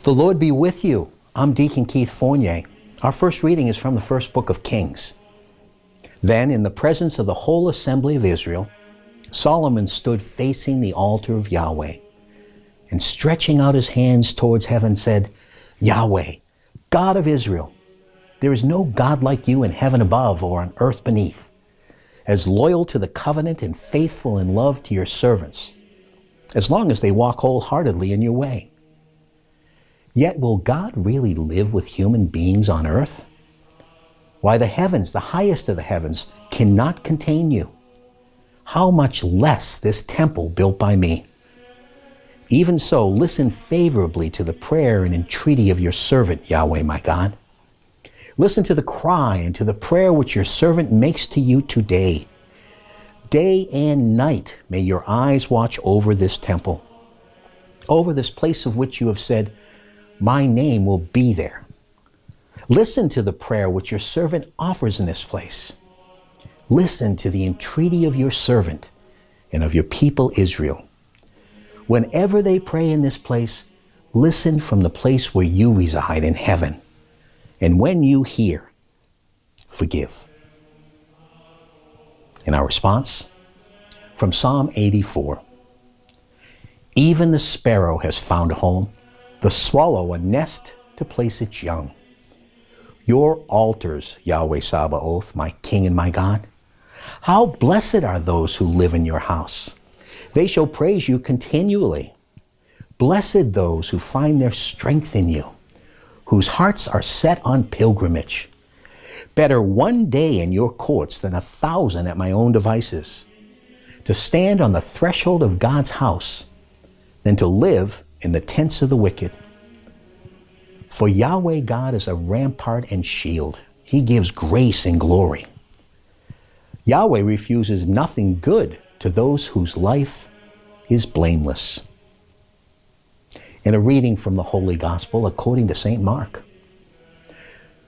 The Lord be with you. I'm Deacon Keith Fournier. Our first reading is from the first book of Kings. Then, in the presence of the whole assembly of Israel, Solomon stood facing the altar of Yahweh, and stretching out his hands towards heaven said, Yahweh, God of Israel, there is no God like you in heaven above or on earth beneath, as loyal to the covenant and faithful in love to your servants, as long as they walk wholeheartedly in your way. Yet will God really live with human beings on earth? Why, the heavens, the highest of the heavens, cannot contain you. How much less this temple built by me? Even so, listen favorably to the prayer and entreaty of your servant, Yahweh my God. Listen to the cry and to the prayer which your servant makes to you today. Day and night may your eyes watch over this temple, over this place of which you have said, my name will be there. Listen to the prayer which your servant offers in this place. Listen to the entreaty of your servant and of your people Israel. Whenever they pray in this place, listen from the place where you reside in heaven. And when you hear, forgive. In our response, from Psalm 84. Even the sparrow has found a home, the swallow a nest to place its young. Your altars, Yahweh Sabaoth, my King and my God. How blessed are those who live in your house. They shall praise you continually. Blessed those who find their strength in you, whose hearts are set on pilgrimage. Better one day in your courts than 1,000 at my own devices. To stand on the threshold of God's house than to live in the tents of the wicked. For Yahweh God is a rampart and shield. He gives grace and glory. Yahweh refuses nothing good to those whose life is blameless. In a reading from the Holy Gospel according to St. Mark.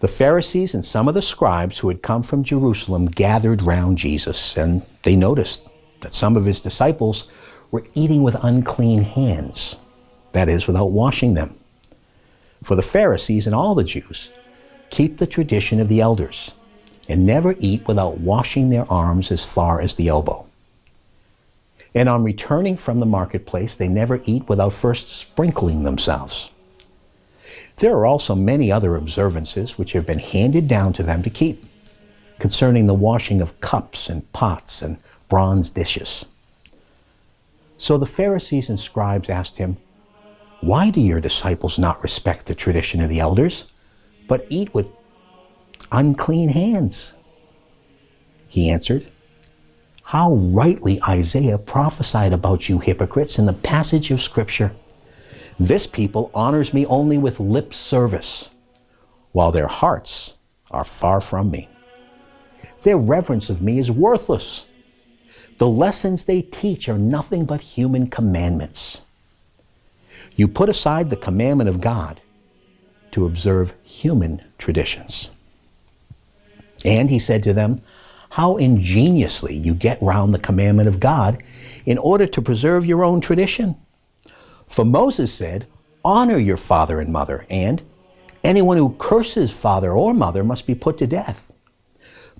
The Pharisees and some of the scribes who had come from Jerusalem gathered round Jesus, and they noticed that some of his disciples were eating with unclean hands, that is, without washing them. For the Pharisees and all the Jews keep the tradition of the elders and never eat without washing their arms as far as the elbow. And on returning from the marketplace, they never eat without first sprinkling themselves. There are also many other observances which have been handed down to them to keep, concerning the washing of cups and pots and bronze dishes. So the Pharisees and scribes asked him, why do your disciples not respect the tradition of the elders, but eat with unclean hands? He answered, how rightly Isaiah prophesied about you hypocrites in the passage of Scripture. This people honors me only with lip service, while their hearts are far from me. Their reverence of me is worthless. The lessons they teach are nothing but human commandments. You put aside the commandment of God to observe human traditions. And he said to them, how ingeniously you get round the commandment of God in order to preserve your own tradition. For Moses said, honor your father and mother, and anyone who curses father or mother must be put to death.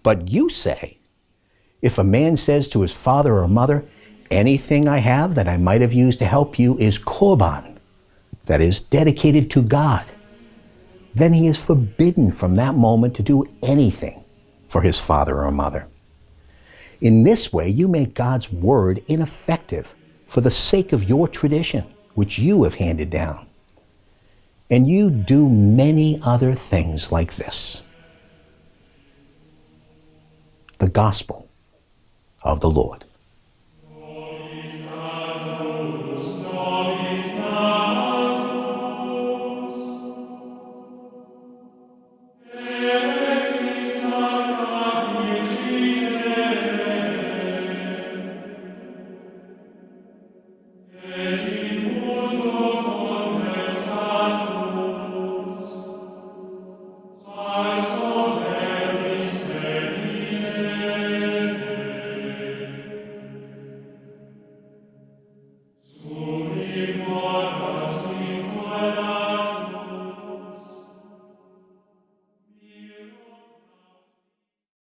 But you say, if a man says to his father or mother, anything I have that I might have used to help you is korban, that is, dedicated to God, then he is forbidden from that moment to do anything for his father or mother. In this way, you make God's word ineffective for the sake of your tradition, which you have handed down. And you do many other things like this. The Gospel of the Lord.